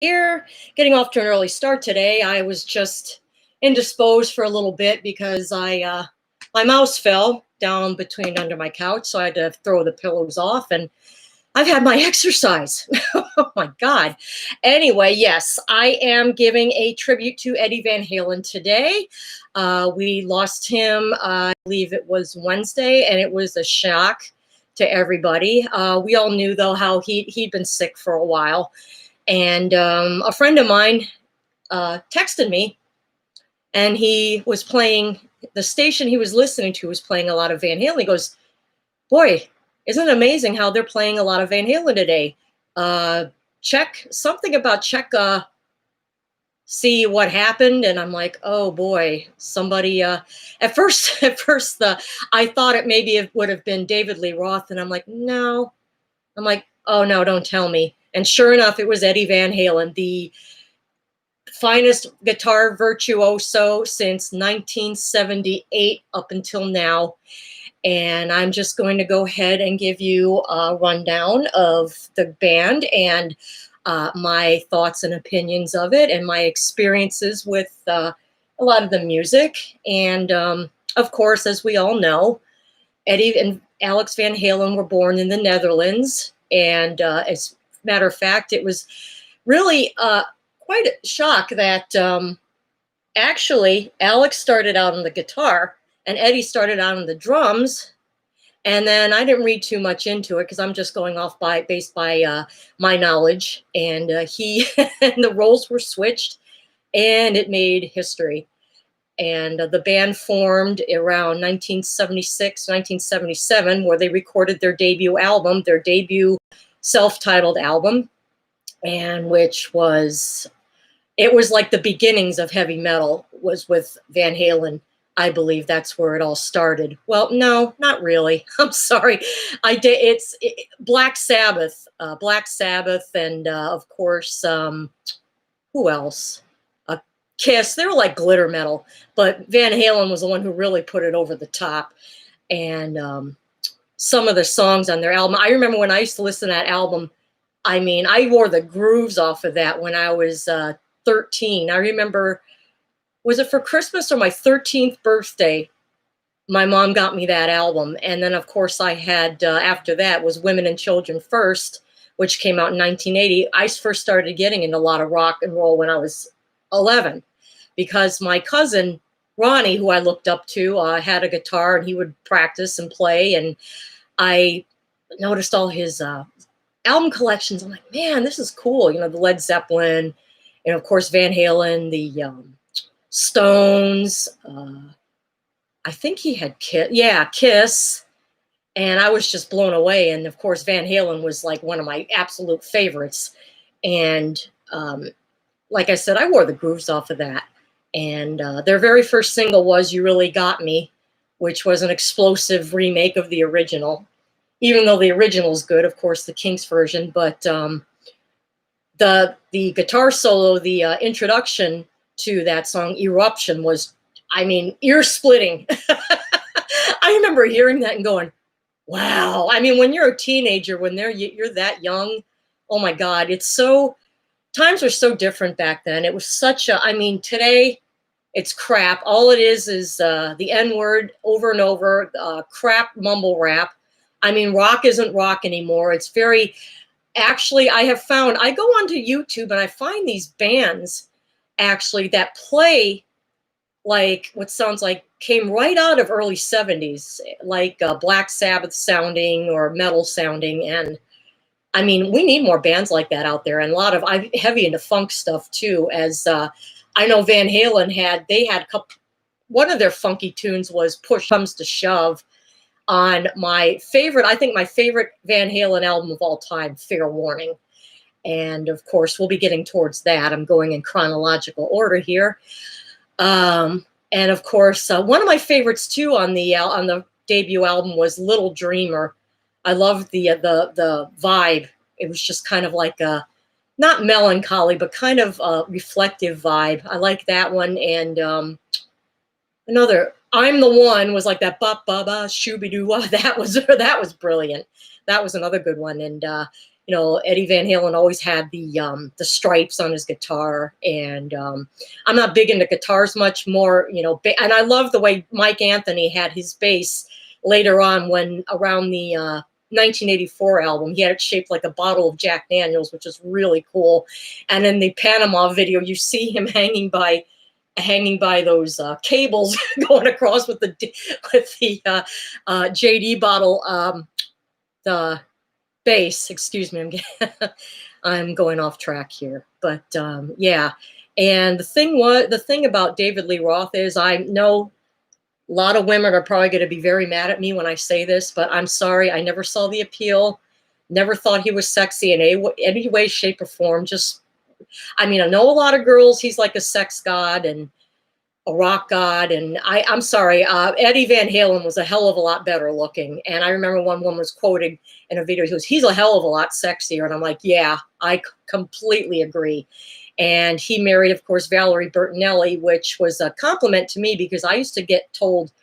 Here, getting off to an early start today. I was just indisposed for a little bit because my mouse fell down between under my couch, so I had to throw the pillows off, and I've had my exercise. Oh my God. Anyway, yes, I am giving a tribute to Eddie Van Halen today. We lost him, I believe it was Wednesday, and it was a shock to everybody. We all knew, though, how he'd been sick for a while. And a friend of mine texted me, and he was playing, the station he was listening to was playing a lot of Van Halen. He goes, boy, isn't it amazing how they're playing a lot of Van Halen today? Check something about see what happened. And I'm like, oh boy, somebody, at first, I thought it would have been David Lee Roth. And I'm like, no. I'm like, oh no, don't tell me. And sure enough, it was Eddie Van Halen, the finest guitar virtuoso since 1978 up until now. And I'm just going to go ahead and give you a rundown of the band and my thoughts and opinions of it and my experiences with a lot of the music. And of course, as we all know, Eddie and Alex Van Halen were born in the Netherlands. And as a matter of fact, it was really quite a shock that actually Alex started out on the guitar and Eddie started out on the drums. And then I didn't read too much into it because I'm just going off based by my knowledge. And and the roles were switched, and it made history. And the band formed around 1976, 1977, where they recorded their debut album, their debut self-titled album, and it was like the beginnings of heavy metal was with Van Halen. I believe that's where it all started. Well, no, not really. I'm sorry. It's Black Sabbath, and of course, who else? Kiss. They were like glitter metal, but Van Halen was the one who really put it over the top. And some of the songs on their album, I remember when I used to listen to that album. I mean, I wore the grooves off of that when I was 13. I remember, was it for Christmas or my 13th birthday? My mom got me that album. And then, of course, I had, after that, was Women and Children First, which came out in 1980. I first started getting into a lot of rock and roll when I was 11, because my cousin, Ronnie, who I looked up to, had a guitar, and he would practice and play. And I noticed all his album collections. I'm like, man, this is cool. You know, the Led Zeppelin, and of course, Van Halen, the Stones. I think he had Kiss. And I was just blown away. And of course, Van Halen was like one of my absolute favorites. And like I said, I wore the grooves off of that. And their very first single was You Really Got Me, which was an explosive remake of the original. Even though the original is good, of course, the Kinks version. But the guitar solo, the introduction to that song, Eruption, was, I mean, ear-splitting. I remember hearing that and going, wow. I mean, when you're a teenager, when you're that young, oh my God, times were so different back then. It was today it's crap. All it is the N-word over and over, crap mumble rap. I mean, rock isn't rock anymore. It's actually, I have found, I go onto YouTube and I find these bands actually that play like what sounds like came right out of early 70s, like Black Sabbath sounding or metal sounding. And I mean, we need more bands like that out there, and a lot of, I'm heavy into funk stuff too, as I know Van Halen had a couple, one of their funky tunes was Push Comes to Shove on my favorite Van Halen album of all time, Fair Warning. And of course, we'll be getting towards that. I'm going in chronological order here. And of course, one of my favorites too on the debut album was Little Dreamer. I loved the vibe. It was just kind of like a, not melancholy, but kind of a reflective vibe. I like that one. And another, I'm the One, was like that ba ba ba shooby doo. That was brilliant. That was another good one. And Eddie Van Halen always had the stripes on his guitar, and I'm not big into guitars much more, and I love the way Mike Anthony had his bass later on when around the 1984 album. He had it shaped like a bottle of Jack Daniels, which is really cool. And in the Panama video, you see him hanging by those cables going across with the JD bottle, the bass. Excuse me, I'm going off track here, but yeah. And the thing about David Lee Roth is, I know a lot of women are probably going to be very mad at me when I say this, but I'm sorry, I never saw the appeal. Never thought he was sexy in any way, shape, or form. I know a lot of girls, he's like a sex god and a rock god. And I'm sorry, Eddie Van Halen was a hell of a lot better looking. And I remember one woman was quoting in a video, he goes, he's a hell of a lot sexier. And I'm like, yeah, I completely agree. And he married, of course, Valerie Bertinelli, which was a compliment to me, because I used to get told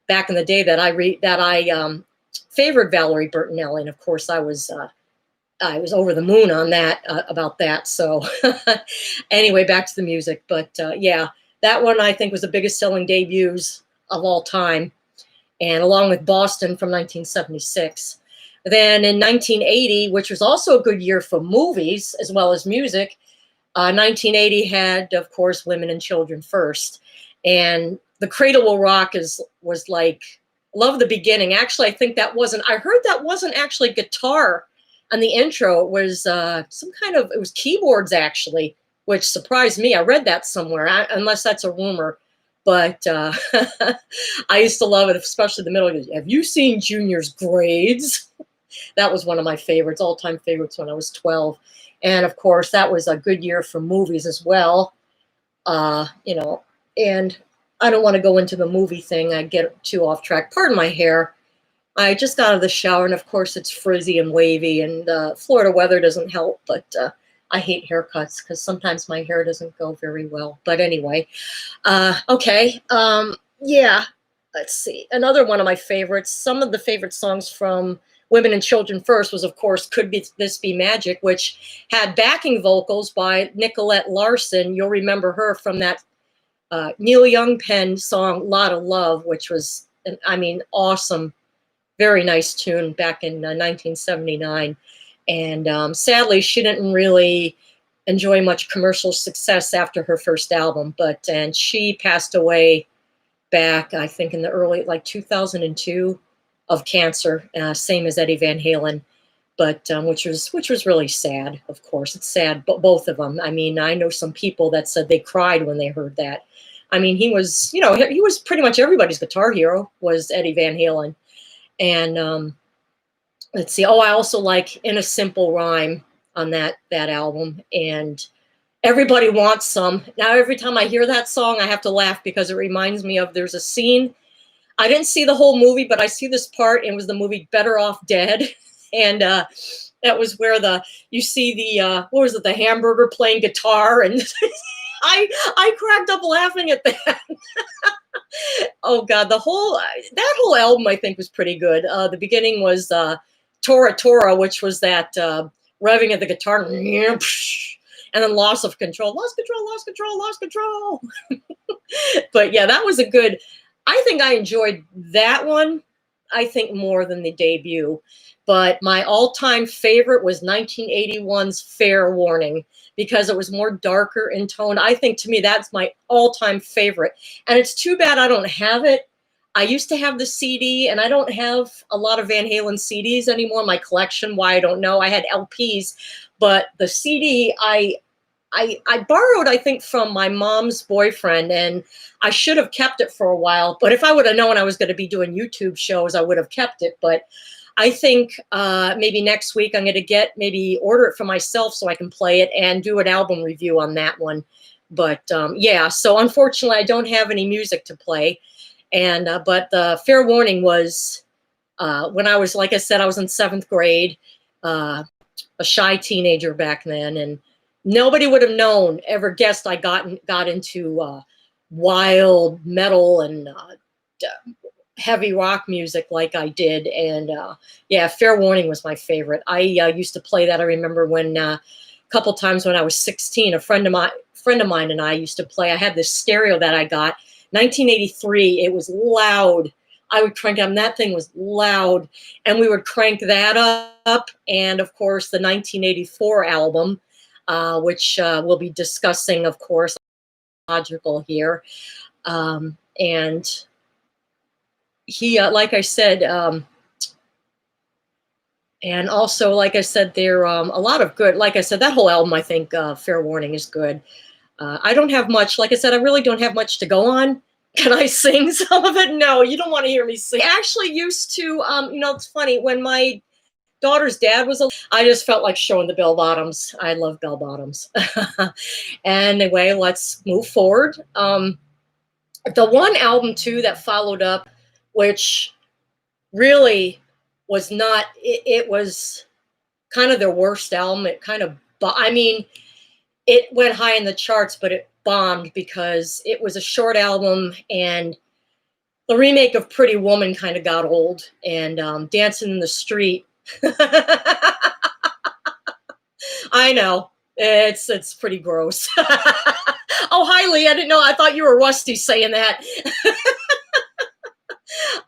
back in the day that I favored Valerie Bertinelli. And of course, I was over the moon on that, about that. So anyway, back to the music. But yeah, that one I think was the biggest selling debuts of all time, and along with Boston from 1976. Then in 1980, which was also a good year for movies as well as music, 1980 had, of course, Women and Children First. And The Cradle Will Rock was like, love the beginning. Actually, I heard that wasn't actually guitar on the intro. It was it was keyboards, actually, which surprised me. I read that somewhere, unless that's a rumor. But I used to love it, especially the middle. Have you seen Junior's Grades? That was one of my favorites, all-time favorites, when I was 12. And of course, that was a good year for movies as well. And I don't want to go into the movie thing. I get too off track. Pardon my hair. I just got out of the shower, and of course, it's frizzy and wavy, and Florida weather doesn't help. But I hate haircuts because sometimes my hair doesn't go very well. But anyway, okay. Yeah, let's see. Another one of my favorites, some of the favorite songs from Women and Children First was, of course, This Be Magic, which had backing vocals by Nicolette Larson. You'll remember her from that Neil Young penned song, Lot of Love, which was, awesome, very nice tune back in 1979. And sadly, she didn't really enjoy much commercial success after her first album, and she passed away back, I think, in the early, like 2002, of cancer, same as Eddie Van Halen, but which was really sad. Of course, it's sad, but both of them. I know some people that said they cried when they heard that. He was, he was pretty much everybody's guitar hero, was Eddie Van Halen. And let's see. Oh, I also like In a Simple Rhyme on that album, and Everybody Wants Some. Now, every time I hear that song, I have to laugh because it reminds me of, there's a scene. I didn't see the whole movie, but I see this part, and it was the movie Better Off Dead. And that was where you see the hamburger playing guitar. And I cracked up laughing at that. Oh God, that whole album I think was pretty good. The beginning was Tora Tora, which was that revving of the guitar, and then Lost Control. But yeah, that was a good. I think I enjoyed that one, I think, more than the debut. But my all-time favorite was 1981's Fair Warning, because it was more darker in tone. I think, to me, that's my all-time favorite. And it's too bad I don't have it. I used to have the CD, and I don't have a lot of Van Halen CDs anymore in my collection. Why, I don't know. I had LPs, but the CD I borrowed, I think, from my mom's boyfriend, and I should have kept it for a while. But if I would have known I was going to be doing YouTube shows, I would have kept it. But I think maybe next week I'm going to maybe order it for myself so I can play it and do an album review on that one. But yeah, so unfortunately, I don't have any music to play. And but the Fair Warning was when I was, like I said, I was in 7th grade, a shy teenager back then, and nobody would have ever guessed I got into wild metal and heavy rock music like I did. And yeah, Fair Warning was my favorite. I used to play that. I remember when a couple times when I was 16, a friend of mine and I used to play. I had this stereo that I got 1983. It was loud. I would crank it up, and that thing was loud, and we would crank that up. And of course, the 1984 album, which we'll be discussing, of course, logical here. And he, like I said, and also, like I said, there a lot of good. Like I said, that whole album, I think, Fair Warning is good. I don't have much. Like I said, I really don't have much to go on. Can I sing some of it? No, you don't want to hear me sing. I actually used to, it's funny, when my daughter's dad was alive, I just felt like showing the bell bottoms. I love bell bottoms. Anyway, let's move forward. The one album, too, that followed up, which really was not, it was kind of their worst album. It kind of, I mean, it went high in the charts, but it bombed because it was a short album, and the remake of Pretty Woman kind of got old, and Dancing in the Street. I know. It's pretty gross. Oh, hi, Lee. I didn't know. I thought you were Rusty saying that.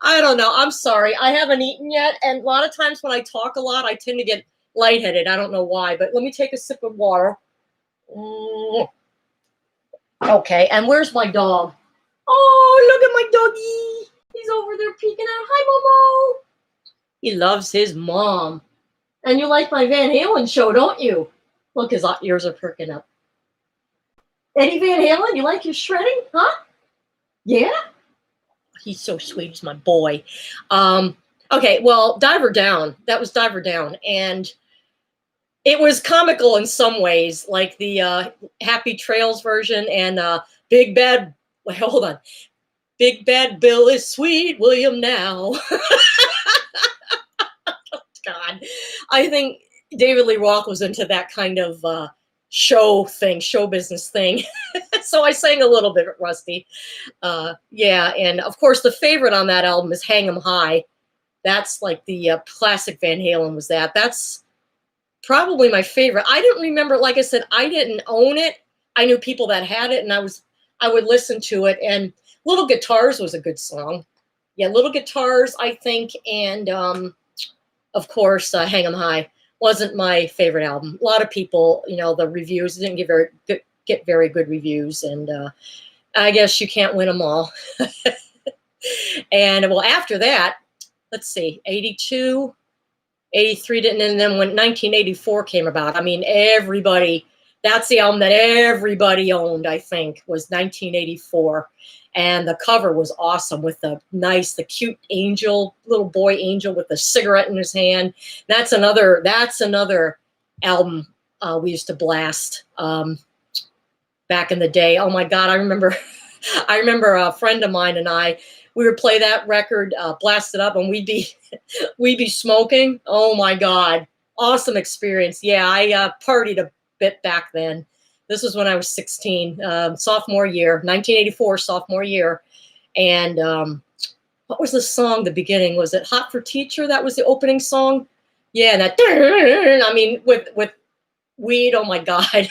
I don't know. I'm sorry. I haven't eaten yet. And a lot of times when I talk a lot, I tend to get lightheaded. I don't know why, but let me take a sip of water. Okay, and where's my dog? Oh, look at my doggy. He's over there peeking out. Hi, Momo. He loves his mom. And you like my Van Halen show, don't you? Look, his ears are perking up. Eddie Van Halen, you like your shredding? Huh? Yeah? He's so sweet. He's my boy. Okay, well, Diver Down. That was Diver Down. And it was comical in some ways, like the Happy Trails version and Big Bad, wait, hold on. Big Bad Bill is sweet, William now. God. I think David Lee Roth was into that kind of show business thing. So I sang a little bit, Rusty. Yeah, and of course the favorite on that album is Hang 'em High. That's like the classic Van Halen was that. That's probably my favorite. I didn't remember, like I said, I didn't own it. I knew people that had it, and I would listen to it. And Little Guitars was a good song. Yeah, Little Guitars, I think, and of course, Hang 'em High wasn't my favorite album. A lot of people, the reviews didn't get very good reviews, and I guess you can't win them all. And well, after that, let's see, 82, 83 didn't, and then when 1984 came about, I mean, that's the album that everybody owned, I think, was 1984. And the cover was awesome with the cute angel, little boy angel with a cigarette in his hand. That's another album we used to blast back in the day. Oh my God, I remember a friend of mine and we would play that record, blast it up, and we'd be smoking. Oh my God, awesome experience. Yeah, I partied a bit back then. This was when I was 16, sophomore year, 1984, sophomore year. And what was the song, the beginning? Was it Hot for Teacher? That was the opening song? Yeah, and that, I mean, with weed, oh my God.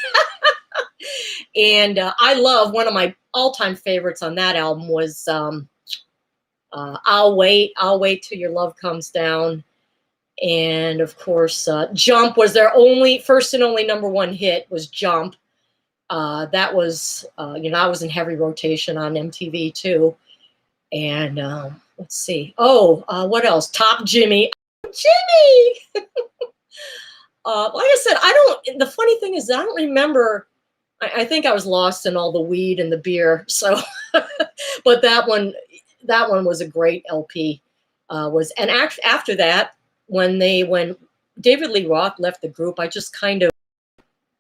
And I love, one of my all-time favorites on that album was I'll Wait Till Your Love Comes Down. And of course, Jump was their first and only #1 hit, was Jump. That was, I was in heavy rotation on MTV too. And let's see. Oh, what else? Top Jimmy. Jimmy! Like I said, the funny thing is I don't remember. I think I was lost in all the weed and the beer. So, but that one was a great LP. And after that, when David Lee Roth left the group, I just kind of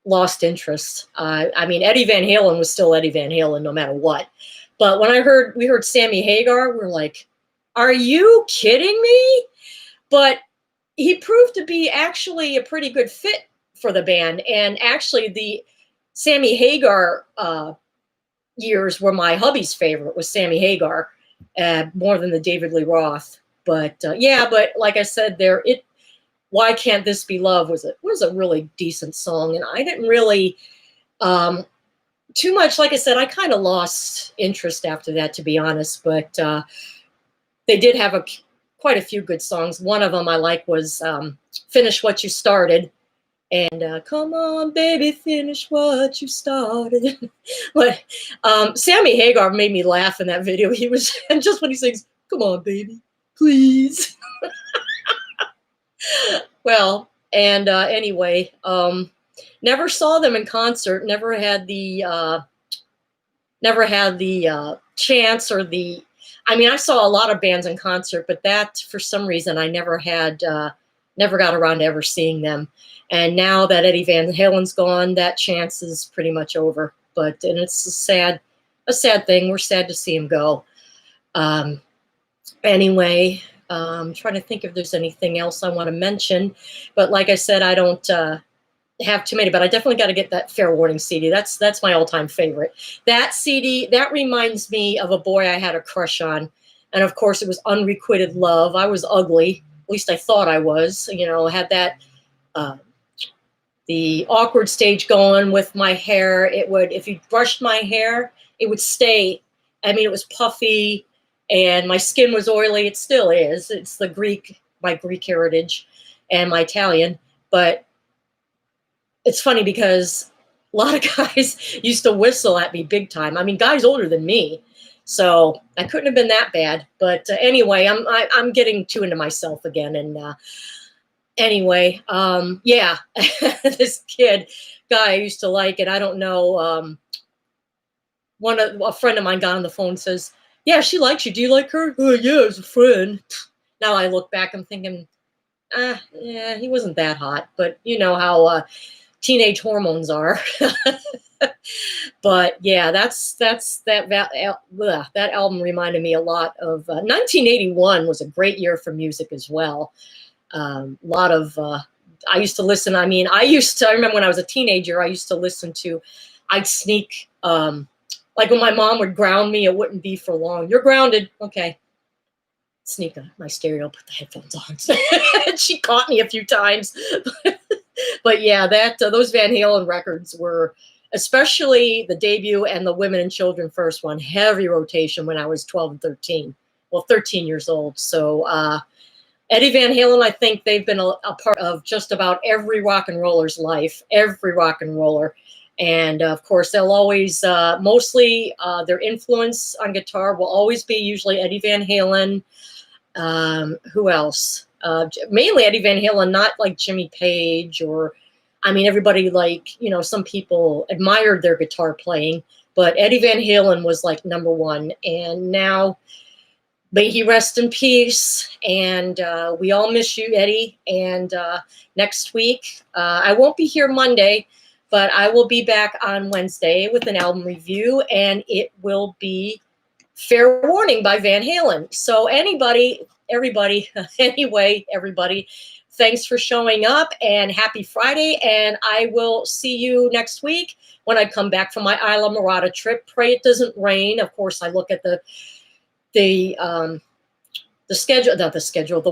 lost interest. I mean, Eddie Van Halen was still Eddie Van Halen no matter what. But when we heard Sammy Hagar, we're like, are you kidding me? But he proved to be actually a pretty good fit for the band. And actually the Sammy Hagar years were my hubby's favorite, was Sammy Hagar. more than the David Lee Roth. But yeah, but like I said, Why Can't This Be Love was a really decent song, and I didn't really too much. Like I said, I kind of lost interest after that, to be honest. But they did have quite a few good songs. One of them I like was "Finish What You Started." And come on, baby, finish what you started. But Sammy Hagar made me laugh in that video. He was just when he sings, "Come on, baby, please." Well, and anyway, never saw them in concert. Never had the chance or the. I mean, I saw a lot of bands in concert, but that for some reason I never got around to ever seeing them. And now that Eddie Van Halen's gone, that chance is pretty much over. And it's a sad thing. We're sad to see him go. Anyway, I'm trying to think if there's anything else I want to mention. But like I said, I don't have too many, but I definitely got to get that Fair Warning CD. That's my all-time favorite. That CD, that reminds me of a boy I had a crush on. And of course, it was Unrequited Love. I was ugly. At least I thought I was. Had that the awkward stage going with my hair. It would, if you brushed my hair, it would stay. I mean, it was puffy and my skin was oily. It still is. It's my Greek heritage and my Italian. But it's funny because a lot of guys used to whistle at me big time. I mean, guys older than me. So I couldn't have been that bad. But anyway, I'm getting too into myself again. And anyway, yeah, this guy I used to like it. I don't know. A friend of mine got on the phone and says, "Yeah, she likes you. Do you like her?" "Oh, yeah, as a friend." Now I look back, I'm thinking, yeah, he wasn't that hot. But you know how teenage hormones are. But yeah, that album reminded me a lot of 1981 was a great year for music as well. A lot of I used to listen. I mean, I remember when I was a teenager, I used to listen to. I'd sneak like when my mom would ground me, it wouldn't be for long. "You're grounded." "Okay." Sneak on my stereo, put the headphones on. She caught me a few times. But yeah, those Van Halen records were, especially the debut and the Women and Children first one, heavy rotation when I was 12 and 13. Well, 13 years old. So Eddie Van Halen, I think they've been a part of just about every rock and roller's life, every rock and roller. And of course, they'll always, mostly their influence on guitar will always be usually Eddie Van Halen. Who else? Mainly Eddie Van Halen, not like Jimmy Page I mean, everybody some people admired their guitar playing, but Eddie Van Halen was like number one. And now, may he rest in peace. And we all miss you, Eddie. And next week, I won't be here Monday, but I will be back on Wednesday with an album review, and it will be Fair Warning by Van Halen. So everybody, thanks for showing up, and happy Friday. And I will see you next week when I come back from my Isla Morada trip. Pray it doesn't rain. Of course, I look at the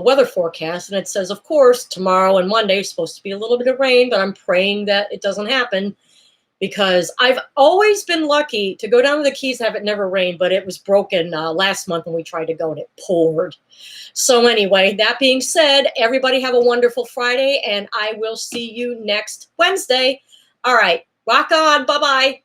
weather forecast, and it says, of course, tomorrow and Monday is supposed to be a little bit of rain, but I'm praying that it doesn't happen, because I've always been lucky to go down to the Keys, have it never rained, but it was broken last month when we tried to go and it poured. So anyway, that being said, everybody have a wonderful Friday, and I will see you next Wednesday. All right, rock on. Bye-bye.